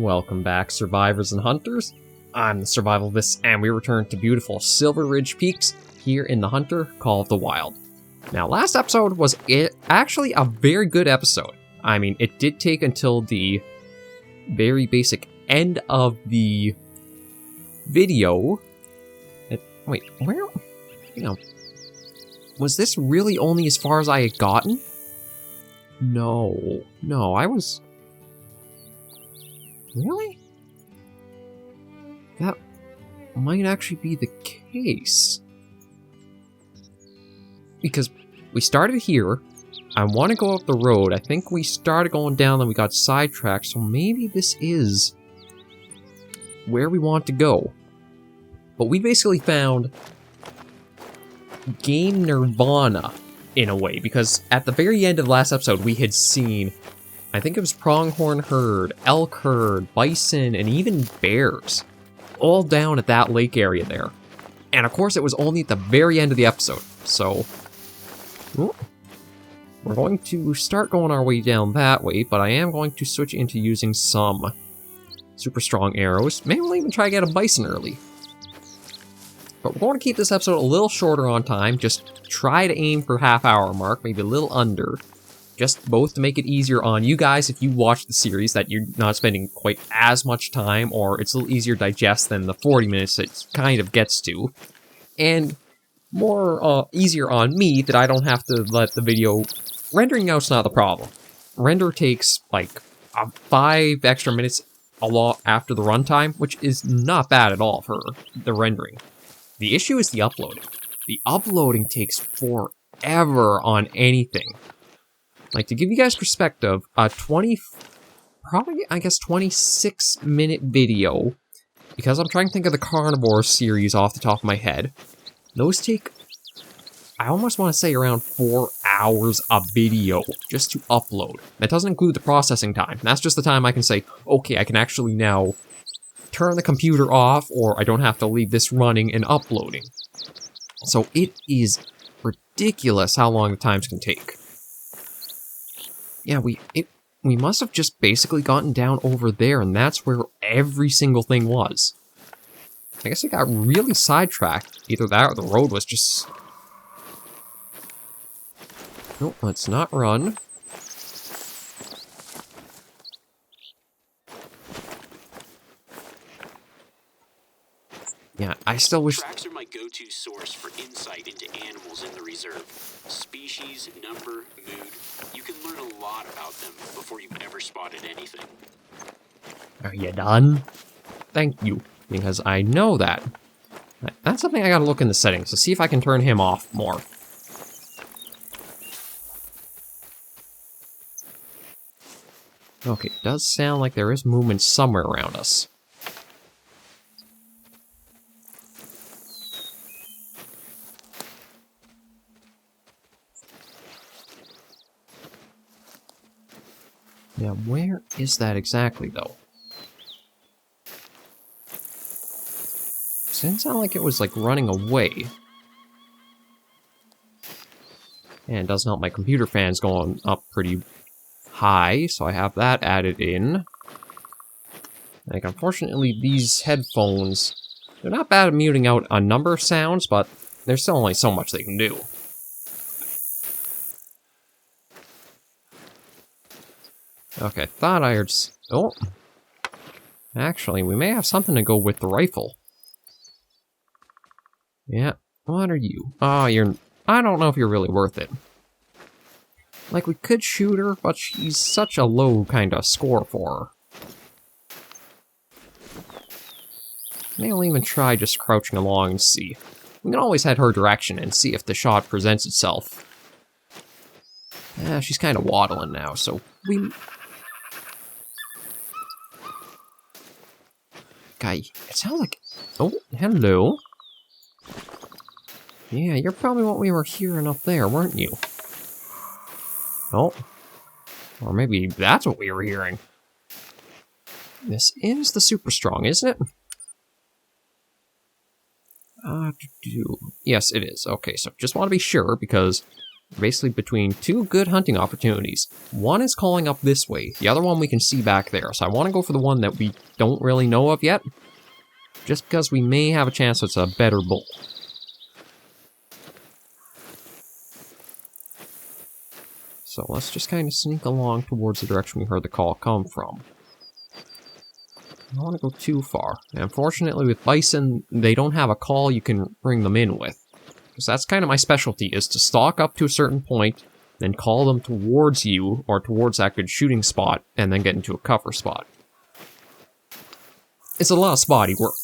Welcome back, survivors and hunters. I'm the SurvivalVis, and we return to beautiful Silver Ridge Peaks here in the Hunter Call of the Wild. Now, last episode was actually a very good episode. I mean, it did take until the very basic end of the video. Wait, where? Was this really only as far as I had gotten? No, I was... Really? That might actually be the case. Because we started here. I want to go up the road. I think we started going down, then we got sidetracked, so maybe this is where we want to go. But we basically found game nirvana, in a way, because at the very end of the last episode, we had seen, I think it was pronghorn herd, elk herd, bison, and even bears, all down at that lake area there. And of course, it was only at the very end of the episode, so... we're going to start going our way down that way, but I am going to switch into using some super strong arrows. Maybe we'll even try to get a bison early. But we're going to keep this episode a little shorter on time, just try to aim for half-hour mark, maybe a little under. Just both to make it easier on you guys if you watch the series, that you're not spending quite as much time, or it's a little easier to digest than the 40 minutes it kind of gets to. And more easier on me, that I don't have to let the video... Rendering out's not the problem. Render takes like 5 extra minutes a lot after the runtime, which is not bad at all for the rendering. The issue is the uploading. The uploading takes forever on anything. Like, to give you guys perspective, a 26-minute video, because I'm trying to think of the carnivore series off the top of my head, those take, I almost want to say, around 4 hours of video just to upload. That doesn't include the processing time. That's just the time I can say, okay, I can actually now turn the computer off, or I don't have to leave this running and uploading. So it is ridiculous how long the times can take. Yeah, we must have just basically gotten down over there, and that's where every single thing was. I guess it got really sidetracked. Either that or the road was just... Nope, let's not run. Yeah, I still wish... Tracks are my go-to source for insight into animals in the reserve. Species, number, mood. You can learn a lot about them before you've ever spotted anything. Are you done? Thank you, because I know that. That's something I gotta look in the settings to see if I can turn him off more. Okay, it does sound like there is movement somewhere around us. Now, where is that exactly, though? It didn't sound like it was, like, running away. And it doesn't help my computer fan's going up pretty high, so I have that added in. Like, unfortunately, these headphones, they're not bad at muting out a number of sounds, but there's still only so much they can do. Okay, thought I heard... Oh! Actually, we may have something to go with the rifle. Yeah, what are you? Oh, you're... I don't know if you're really worth it. Like, we could shoot her, but she's such a low kind of score for her. Maybe I'll even try just crouching along and see. We can always head her direction and see if the shot presents itself. She's kind of waddling now, so we... Guy, it sounds like... Oh, hello. Yeah, you're probably what we were hearing up there, weren't you? Oh. Or maybe that's what we were hearing. This is the super strong, isn't it? Yes, it is. Okay, so just want to be sure, because Basically between two good hunting opportunities. One is calling up this way, the other one we can see back there. So I want to go for the one that we don't really know of yet, just because we may have a chance it's a better bull. So let's just kind of sneak along towards the direction we heard the call come from. I don't want to go too far. And unfortunately with bison, they don't have a call you can bring them in with. Because that's kind of my specialty, is to stalk up to a certain point, then call them towards you, or towards that good shooting spot, and then get into a cover spot. It's a lot of spotty work.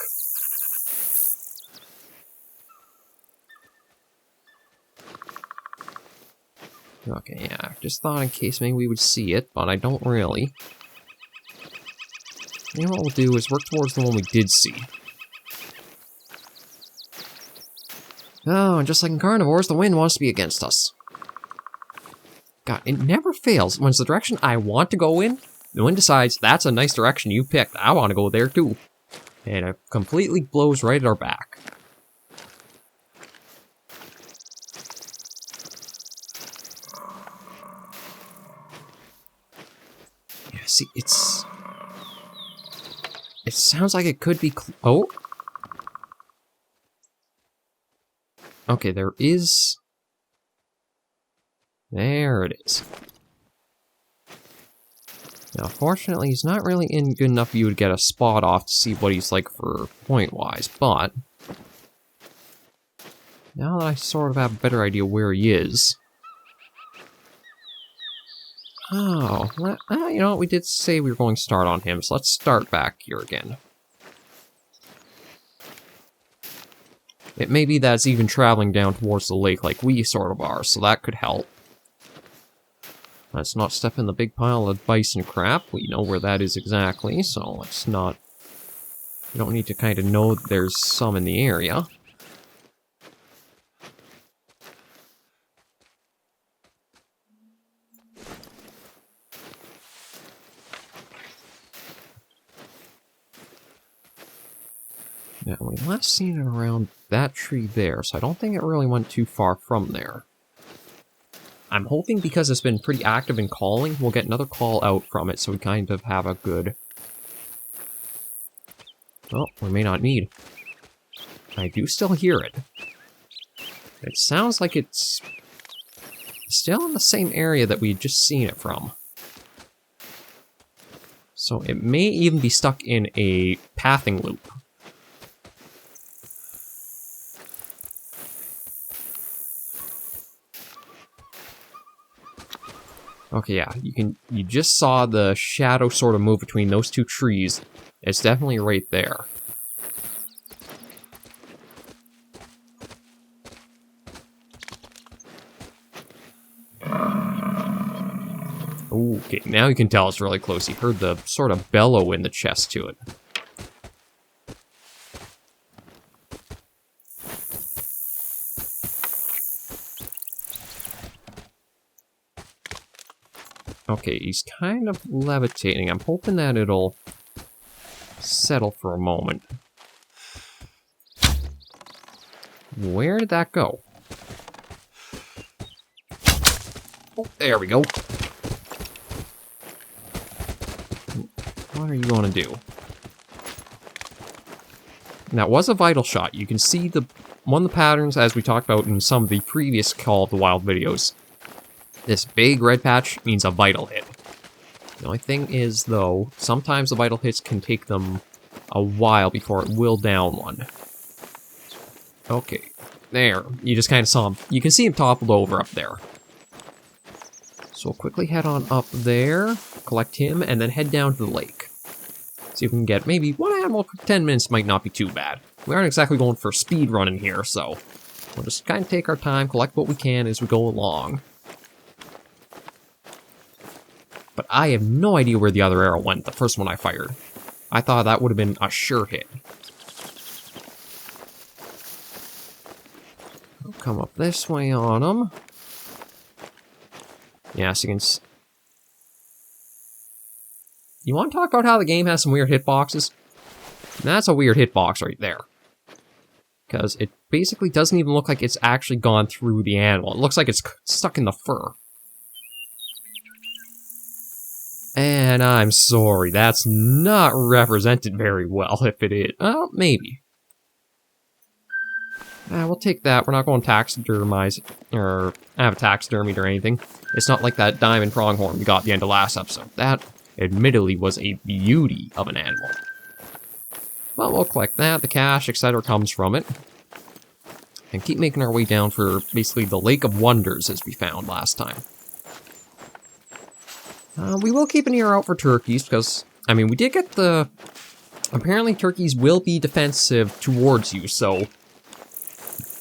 Okay, yeah, just thought in case maybe we would see it, but I don't really. Maybe what we'll do is work towards the one we did see. Oh, and just like in carnivores, the wind wants to be against us. God, it never fails. When it's the direction I want to go in, the wind decides, that's a nice direction you picked, I want to go there too. And it completely blows right at our back. Yeah, see, it sounds like it could be oh! Okay, there is... There it is. Now, fortunately, he's not really in good enough view to get a spot off to see what he's like for point-wise, but... Now that I sort of have a better idea where he is... Oh, you know what, we did say we were going to start on him, so let's start back here again. It may be that it's even traveling down towards the lake like we sort of are, so that could help. Let's not step in the big pile of bison crap. We know where that is exactly, so let's not... We don't need to kind of know that there's some in the area. Now, we last seen it around that tree there, so I don't think it really went too far from there. I'm hoping because it's been pretty active in calling, we'll get another call out from it, so we kind of have a good... Well, we may not need. I do still hear it. It sounds like it's still in the same area that we'd just seen it from. So it may even be stuck in a pathing loop. Okay, yeah, you just saw the shadow sort of move between those two trees. It's definitely right there. Ooh, okay, now you can tell it's really close. You heard the sort of bellow in the chest to it. Okay, he's kind of levitating. I'm hoping that it'll settle for a moment. Where did that go? Oh, there we go. What are you going to do? That was a vital shot. You can see one of the patterns, as we talked about in some of the previous Call of the Wild videos. This big red patch means a vital hit. The only thing is, though, sometimes the vital hits can take them a while before it will down one. Okay, there. You just kind of saw him. You can see him toppled over up there. So we'll quickly head on up there, collect him, and then head down to the lake. See if we can get maybe one animal for 10 minutes might not be too bad. We aren't exactly going for speed running here, so we'll just kind of take our time, collect what we can as we go along. But I have no idea where the other arrow went, the first one I fired. I thought that would have been a sure hit. I'll come up this way on him. Yeah, so you can... You want to talk about how the game has some weird hitboxes? That's a weird hitbox right there. Because it basically doesn't even look like it's actually gone through the animal. It looks like it's stuck in the fur. And I'm sorry, that's not represented very well if it is. Well, maybe. We'll take that. We're not going to taxidermize or have a taxidermied or anything. It's not like that diamond pronghorn we got at the end of last episode. That, admittedly, was a beauty of an animal. Well, we'll collect that. The cash, etc. comes from it. And keep making our way down for basically the Lake of Wonders as we found last time. We will keep an ear out for turkeys because, I mean, we did get the... Apparently turkeys will be defensive towards you, so...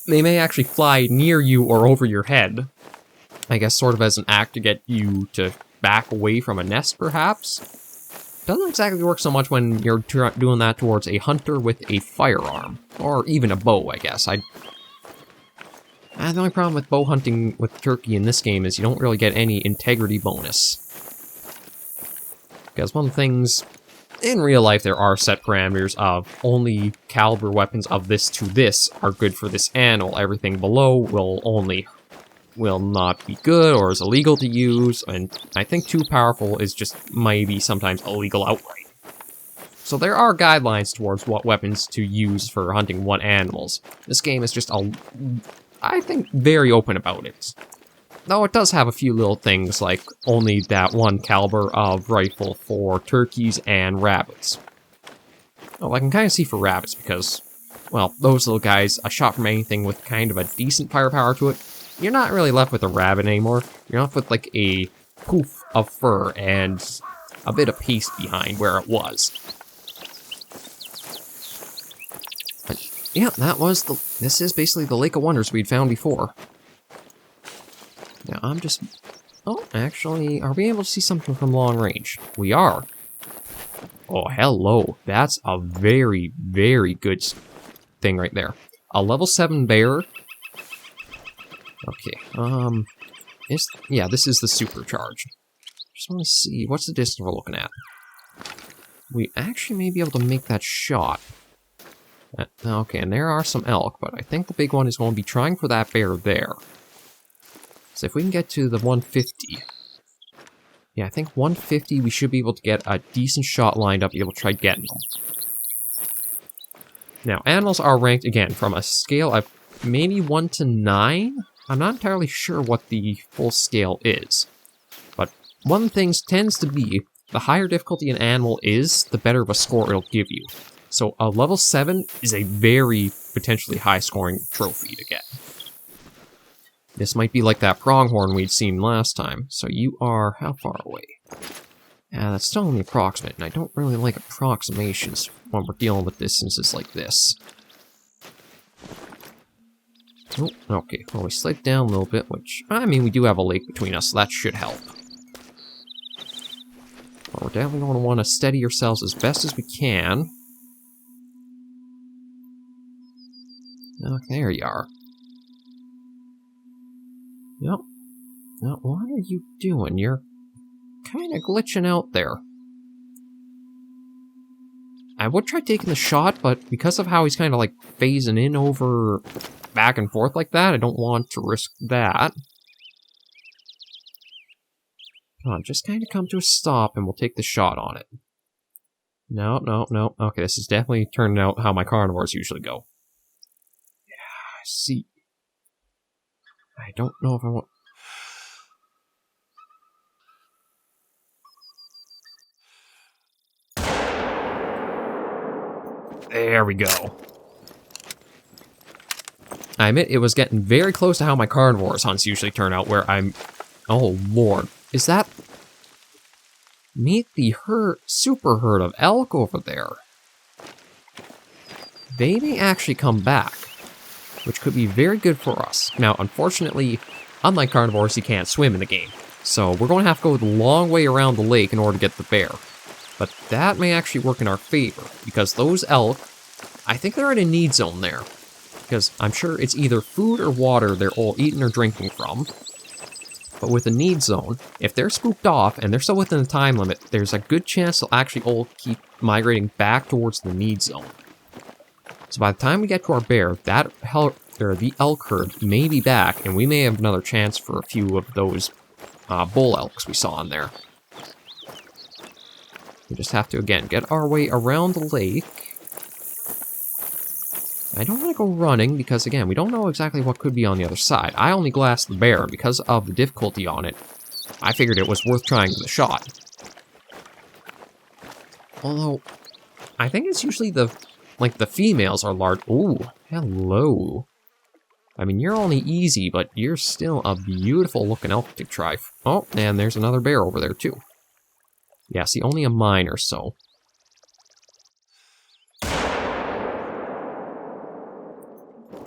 They may actually fly near you or over your head. I guess sort of as an act to get you to back away from a nest, perhaps. Doesn't exactly work so much when you're doing that towards a hunter with a firearm. Or even a bow, I guess. The only problem with bow hunting with turkey in this game is you don't really get any integrity bonus. Because one of the things... In real life, there are set parameters of only caliber weapons of this to this are good for this animal. Everything below will not be good or is illegal to use, and I think too powerful is just maybe sometimes illegal outright. So there are guidelines towards what weapons to use for hunting what animals. This game is just, I think, very open about it. Though it does have a few little things, like only that one caliber of rifle for turkeys and rabbits. Well, I can kind of see for rabbits because, well, those little guys, a shot from anything with kind of a decent firepower to it, you're not really left with a rabbit anymore. You're left with like a poof of fur and a bit of paste behind where it was. But yeah, this is basically the Lake of Wonders we'd found before. Now, I'm just... Oh, actually, are we able to see something from long range? We are. Oh, hello. That's a very, very good thing right there. A level 7 bear. Okay, yeah, this is the supercharge. Just want to see, what's the distance we're looking at? We actually may be able to make that shot. Okay, and there are some elk, but I think the big one is going to be trying for that bear there. So if we can get to the 150, yeah, I think 150 we should be able to get a decent shot lined up to be able to try getting them. Now, animals are ranked, again, from a scale of maybe 1 to 9. I'm not entirely sure what the full scale is. But one of the things tends to be, the higher difficulty an animal is, the better of a score it'll give you. So a level 7 is a very potentially high scoring trophy to get. This might be like that pronghorn we'd seen last time. So you are how far away? Yeah, that's still only approximate, and I don't really like approximations when we're dealing with distances like this. Oh, okay, well we slid down a little bit, which, I mean, we do have a lake between us, so that should help. But we're definitely going to want to steady ourselves as best as we can. Okay, there you are. Yep. Now, what are you doing? You're kind of glitching out there. I would try taking the shot, but because of how he's kind of like phasing in over back and forth like that, I don't want to risk that. Come on, just kind of come to a stop and we'll take the shot on it. No, no, no. Okay, this is definitely turning out how my carnivores usually go. Yeah, see. I don't know if I want... There we go. I admit it was getting very close to how my carnivores hunts usually turn out, where I'm... Oh, Lord. Is that... Meet the super herd of elk over there. They may actually come back, which could be very good for us. Now, unfortunately, unlike carnivores, you can't swim in the game. So we're going to have to go the long way around the lake in order to get the bear. But that may actually work in our favor, because those elk, I think they're in a need zone there. Because I'm sure it's either food or water they're all eating or drinking from. But with a need zone, if they're spooked off and they're still within the time limit, there's a good chance they'll actually all keep migrating back towards the need zone. So by the time we get to our bear, the elk herd may be back, and we may have another chance for a few of those bull elks we saw in there. We just have to, again, get our way around the lake. I don't want to go running, because, again, we don't know exactly what could be on the other side. I only glassed the bear, and because of the difficulty on it, I figured it was worth trying with a shot. Although, I think it's usually the females are large. Ooh, hello. I mean, you're only easy, but you're still a beautiful looking elk to try. Oh, and there's another bear over there, too. Yeah, see, only a minor, so.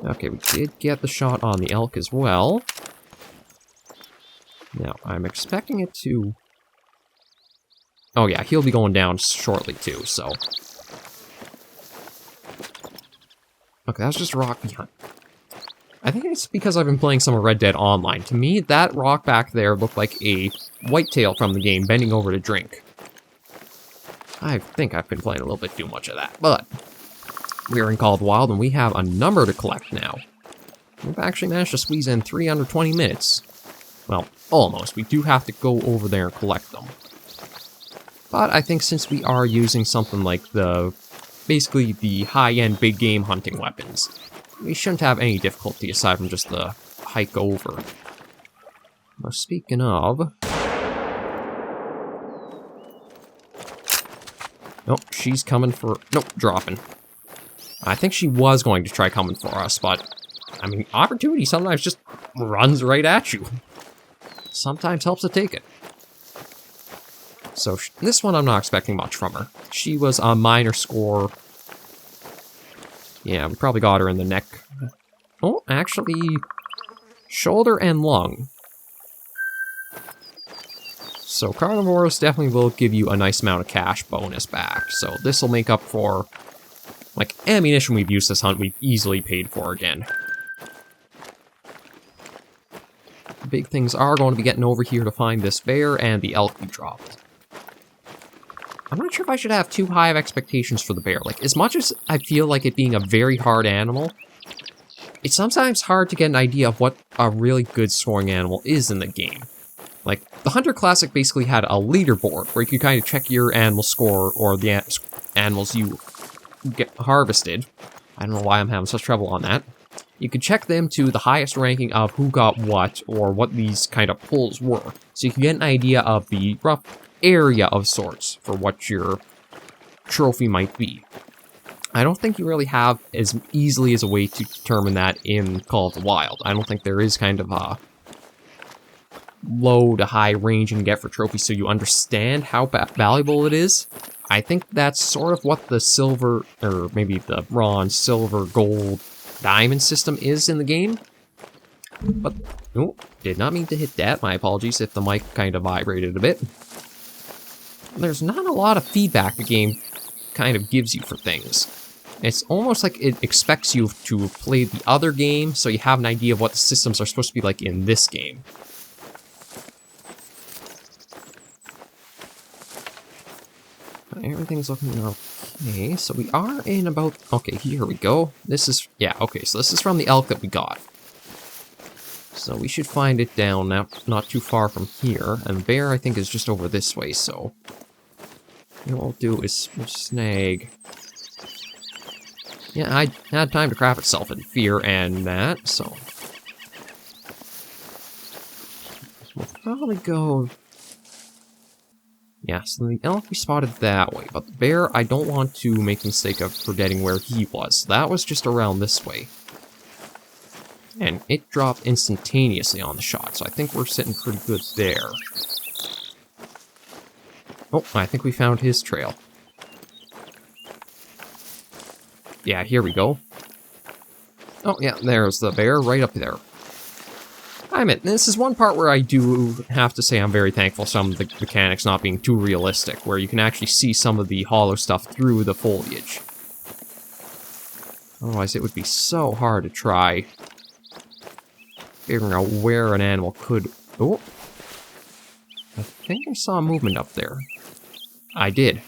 Okay, we did get the shot on the elk as well. Now, I'm expecting it to... Oh yeah, he'll be going down shortly too, so... Okay, that's just a rock behind. I think it's because I've been playing some of Red Dead Online. To me, that rock back there looked like a whitetail from the game bending over to drink. I think I've been playing a little bit too much of that, but... We're in Call of the Wild, and we have a number to collect now. We've actually managed to squeeze in 3 under 20 minutes. Well, almost. We do have to go over there and collect them. But I think since we are using something like basically the high-end big game hunting weapons, we shouldn't have any difficulty aside from just the hike over. Now, speaking of... Nope, she's coming for... Nope, dropping. I think she was going to try coming for us, but... I mean, opportunity sometimes just runs right at you. Sometimes helps to take it. So, this one I'm not expecting much from her. She was a minor score. Yeah, we probably got her in the neck. Oh, actually... shoulder and lung. So, carnivores definitely will give you a nice amount of cash bonus back. So, this will make up for... like, ammunition we've used this hunt, we've easily paid for again. The big things are going to be getting over here to find this bear and the elk we dropped. I'm not sure if I should have too high of expectations for the bear. Like, as much as I feel like it being a very hard animal, it's sometimes hard to get an idea of what a really good scoring animal is in the game. Like, the Hunter Classic basically had a leaderboard where you could kind of check your animal score or the animals you get harvested. I don't know why I'm having such trouble on that. You could check them to the highest ranking of who got what, or what these kind of pulls were. So you can get an idea of the rough area of sorts for what your trophy might be. I don't think you really have as easily as a way to determine that in Call of the Wild. I don't think there is kind of a low to high range you can get for trophies so you understand how valuable it is. I think that's sort of what the silver, or maybe the bronze, silver, gold, diamond system is in the game. But, oh, did not mean to hit that. My apologies if the mic kind of vibrated a bit. There's not a lot of feedback the game kind of gives you for things. It's almost like it expects you to play the other game, so you have an idea of what the systems are supposed to be like in this game. Everything's looking okay, so we are in about... Okay, here we go. This is... Yeah, okay, so this is from the elk that we got. So we should find it down not too far from here, and the bear, I think, is just over this way, so... What we'll do is we'll snag... Yeah, I had time to crap itself in fear and that, so... We'll probably go... Yeah, so the elk we spotted that way, but the bear, I don't want to make the mistake of forgetting where he was. That was just around this way. And it dropped instantaneously on the shot, so I think we're sitting pretty good there. Oh, I think we found his trail. Yeah, here we go. Oh, yeah, there's the bear right up there. I admit, this is one part where I do have to say I'm very thankful for some of the mechanics not being too realistic, where you can actually see some of the hollow stuff through the foliage. Otherwise, it would be so hard to try figuring out where an animal could... Oh! I think I saw movement up there. I did.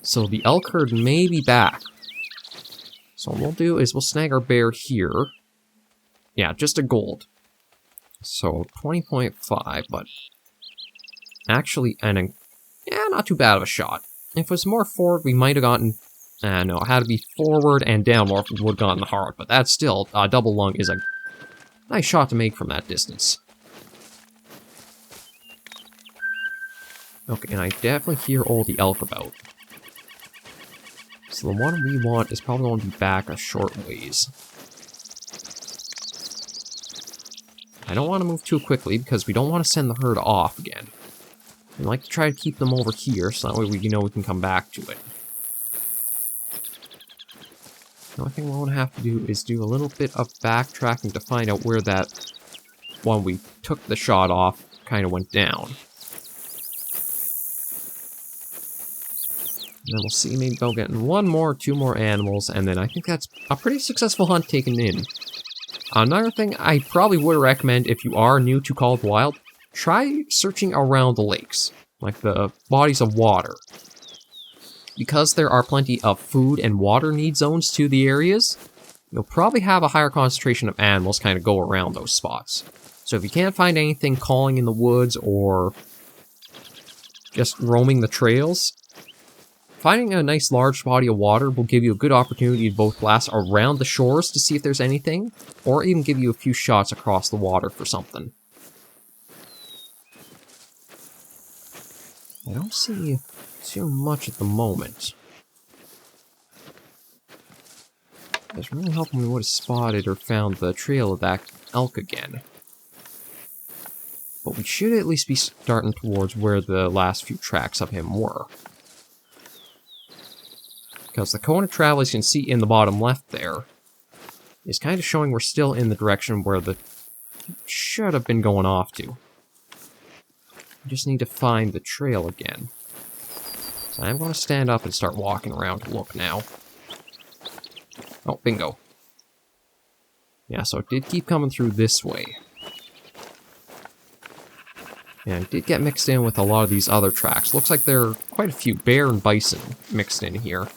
So the elk herd may be back. So what we'll do is we'll snag our bear here. Yeah, just a gold. So 20.5, but actually, yeah, not too bad of a shot. If it was more forward, we might have gotten... no, it had to be forward and down more if we would have gotten the heart, but that's still, double lung is a nice shot to make from that distance. Okay, and I definitely hear Oldie Elk about. So the one we want is probably going to be back a short ways. I don't want to move too quickly because we don't want to send the herd off again. I'd like to try to keep them over here so that way we know we can come back to it. The only thing we're going to have to do is do a little bit of backtracking to find out where that one we took the shot off kind of went down. And then we'll see maybe go getting one more, two more animals, and then I think that's a pretty successful hunt taken in. Another thing I probably would recommend if you are new to Call of the Wild, try searching around the lakes, like the bodies of water. Because there are plenty of food and water need zones to the areas, you'll probably have a higher concentration of animals kind of go around those spots. So if you can't find anything calling in the woods or just roaming the trails, finding a nice large body of water will give you a good opportunity to both blast around the shores to see if there's anything, or even give you a few shots across the water for something. I don't see too much at the moment. I was really hoping we would have spotted or found the trail of that elk again. But we should at least be starting towards where the last few tracks of him were. Because the cone of travel, as you can see in the bottom left there, is kind of showing we're still in the direction where the should have been going off to. We just need to find the trail again. So I'm going to stand up and start walking around to look now. Oh, bingo. Yeah, so it did keep coming through this way. And it did get mixed in with a lot of these other tracks. Looks like there are quite a few bear and bison mixed in here.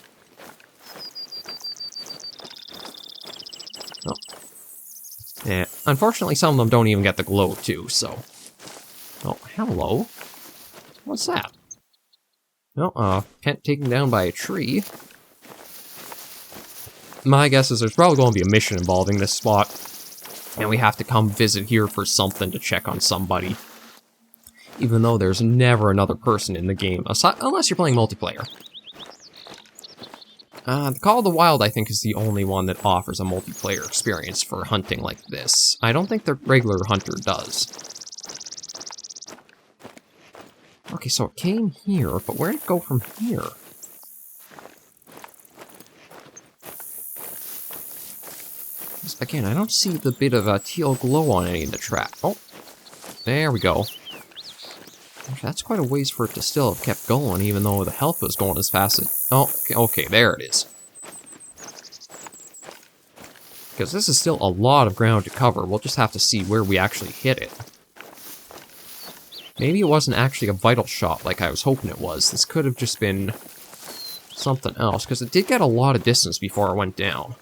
Oh. Yeah, unfortunately some of them don't even get the glow too, so... Oh, hello. What's that? No, Kent taken down by a tree. My guess is there's probably going to be a mission involving this spot. And we have to come visit here for something to check on somebody. Even though there's never another person in the game, unless you're playing multiplayer. The Call of the Wild, I think, is the only one that offers a multiplayer experience for hunting like this. I don't think the regular Hunter does. Okay, so it came here, but where did it go from here? Again, I don't see the bit of a teal glow on any of the track. Oh, there we go. That's quite a ways for it to still have kept going, even though the health was going as fast as... Oh, okay, there it is. Because this is still a lot of ground to cover. We'll just have to see where we actually hit it. Maybe it wasn't actually a vital shot like I was hoping it was. This could have just been something else, because it did get a lot of distance before it went down.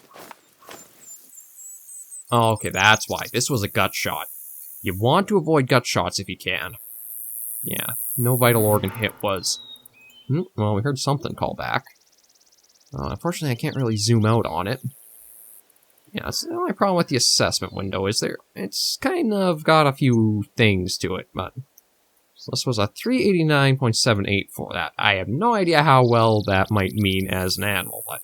Oh, okay, that's why. This was a gut shot. You want to avoid gut shots if you can. Yeah, no vital organ hit was... well, we heard something call back. Unfortunately, I can't really zoom out on it. Yeah, that's the only problem with the assessment window, is there... It's kind of got a few things to it, but... So this was a 389.78 for that. I have no idea how well that might mean as an animal, but...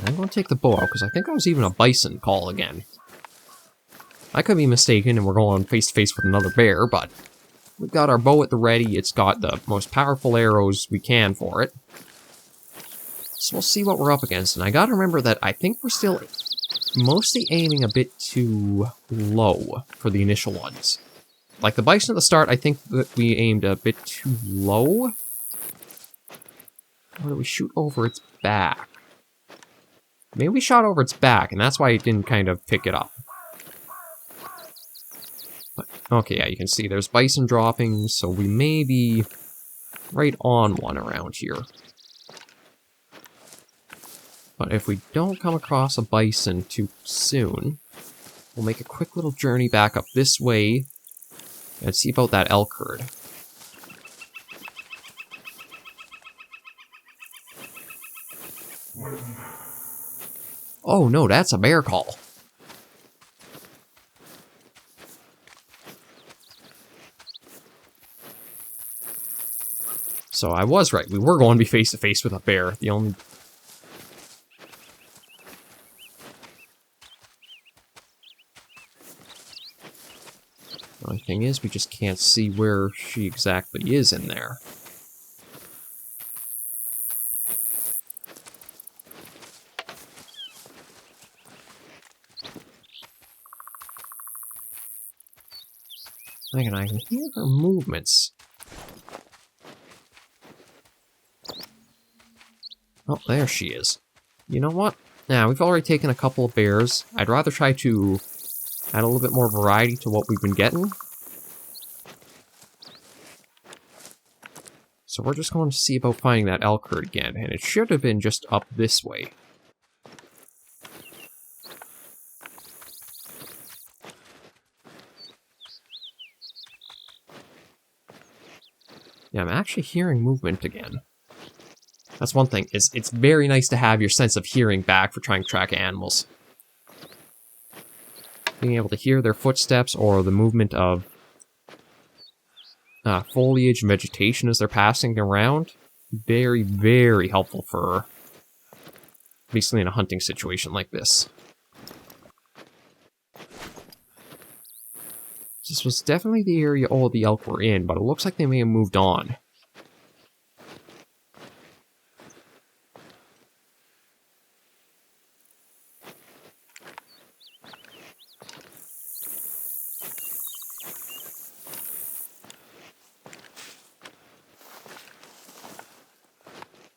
I'm going to take the bow out, because I think that was even a bison call again. I could be mistaken, and we're going face-to-face with another bear, but... We've got our bow at the ready, it's got the most powerful arrows we can for it. So we'll see what we're up against, and I gotta remember that I think we're still mostly aiming a bit too low for the initial ones. Like the bison at the start, I think that we aimed a bit too low. Or did we shoot over its back? Maybe we shot over its back, and that's why it didn't kind of pick it up. But, okay, yeah, you can see there's bison dropping, so we may be right on one around here. But if we don't come across a bison too soon, we'll make a quick little journey back up this way and see about that elk herd. Oh no, that's a bear call. So I was right, we were going to be face to face with a bear. The only thing is, we just can't see where she exactly is in there. I can hear her movements. Oh, there she is. You know what? Now, we've already taken a couple of bears. I'd rather try to add a little bit more variety to what we've been getting. So we're just going to see about finding that elk herd again, and it should have been just up this way. Yeah, I'm actually hearing movement again. That's one thing, is it's very nice to have your sense of hearing back for trying to track animals. Being able to hear their footsteps or the movement of foliage and vegetation as they're passing around. Very, very helpful for basically in a hunting situation like this. This was definitely the area all the elk were in, but it looks like they may have moved on.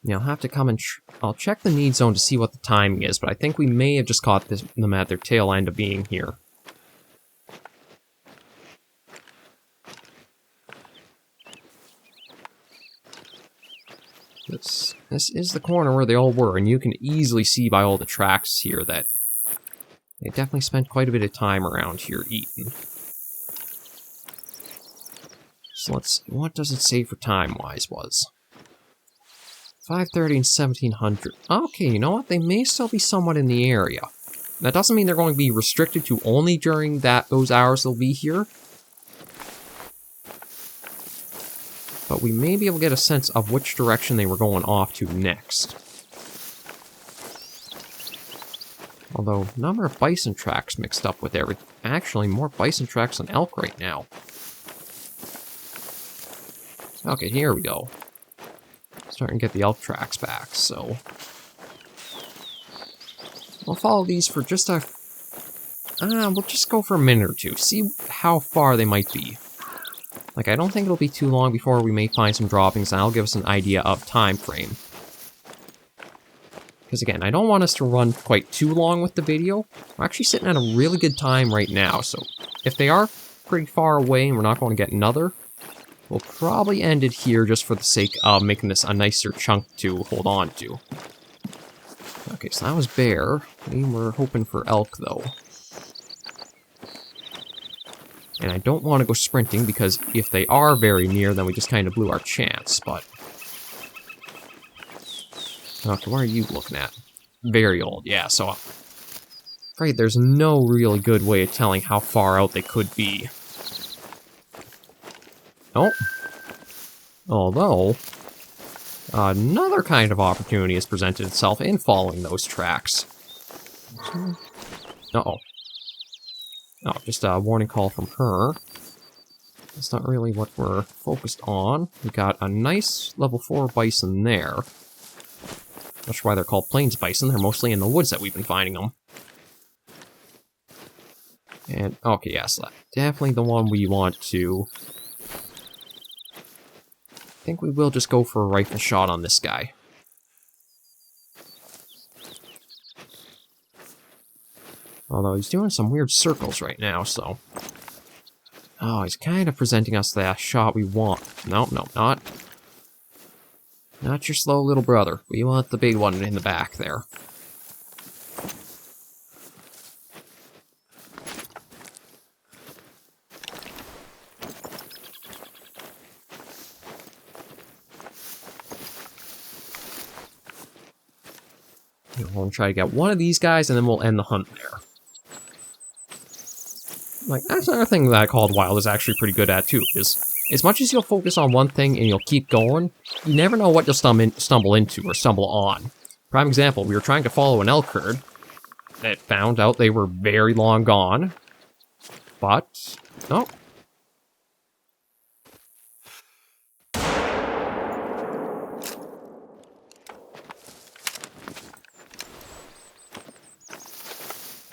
Yeah, I'll have to come and I'll check the need zone to see what the timing is, but I think we may have just caught them at their tail end of being here. This is the corner where they all were, and you can easily see by all the tracks here that they definitely spent quite a bit of time around here eating. So let's see, what does it say for time-wise was? 5:30 and 1700. Okay, you know what? They may still be somewhat in the area. That doesn't mean they're going to be restricted to only during those hours they'll be here. But we may be able to get a sense of which direction they were going off to next. Although, number of bison tracks mixed up with everything. Actually, more bison tracks than elk right now. Okay, here we go. Starting to get the elk tracks back, so we'll follow these for just a... we'll just go for a minute or two, see how far they might be. Like, I don't think it'll be too long before we may find some droppings, and that'll give us an idea of time frame. Because again, I don't want us to run quite too long with the video. We're actually sitting at a really good time right now, so if they are pretty far away and we're not going to get another, we'll probably end it here just for the sake of making this a nicer chunk to hold on to. Okay, so that was bear. We were hoping for elk, though. And I don't want to go sprinting, because if they are very near, then we just kind of blew our chance, but... Okay, what are you looking at? Very old, yeah, so... I'm afraid there's no really good way of telling how far out they could be. Oh. Although, another kind of opportunity has presented itself in following those tracks. Uh-oh. Oh, just a warning call from her. That's not really what we're focused on. We got a nice level 4 bison there. Not sure why they're called plains bison. They're mostly in the woods that we've been finding them. And, okay, yes, that's definitely the one we want to... I think we will just go for a rifle shot on this guy. Although he's doing some weird circles right now, so... Oh, he's kind of presenting us that shot we want. No, no, not. Not your slow little brother. We want the big one in the back there. We're going to try to get one of these guys, and then we'll end the hunt there. Like, that's another thing that Call of the Wild is actually pretty good at, too, is as much as you'll focus on one thing and you'll keep going, you never know what you'll stumble into or stumble on. Prime example, we were trying to follow an elk herd that found out they were very long gone, but, no.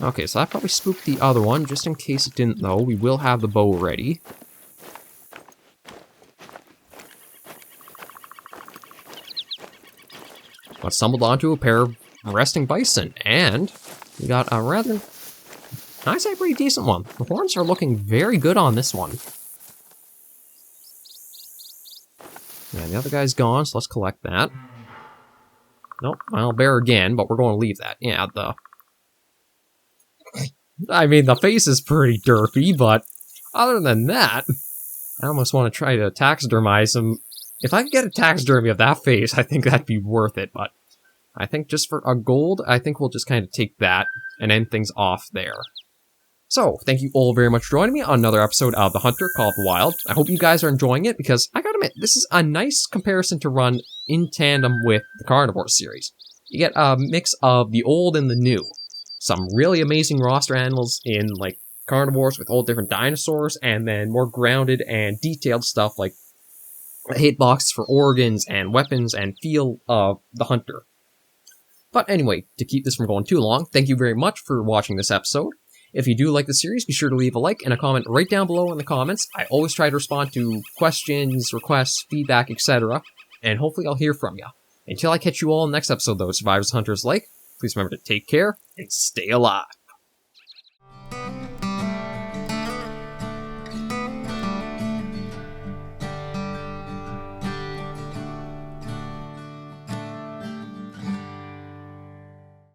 Okay, so that probably spooked the other one. Just in case it didn't, though, we will have the bow ready. But stumbled onto a pair of resting bison, and we got a rather, I'd say, pretty decent one. The horns are looking very good on this one. Yeah, the other guy's gone, so let's collect that. Nope, I'll bear again, but we're going to leave that. Yeah, I mean, the face is pretty derpy, but other than that, I almost want to try to taxidermize him. If I could get a taxidermy of that face, I think that'd be worth it, but I think just for a gold, I think we'll just kind of take that and end things off there. So, thank you all very much for joining me on another episode of The Hunter, Call of the Wild. I hope you guys are enjoying it, because I gotta admit, this is a nice comparison to run in tandem with the Carnivore series. You get a mix of the old and the new. Some really amazing roster animals in, like, Carnivores with all different dinosaurs, and then more grounded and detailed stuff like hitboxes for organs and weapons and feel of the Hunter. But anyway, to keep this from going too long, thank you very much for watching this episode. If you do like the series, be sure to leave a like and a comment right down below in the comments. I always try to respond to questions, requests, feedback, etc. And hopefully I'll hear from you. Until I catch you all in the next episode, though, Survivors Hunters like, please remember to take care and stay alive.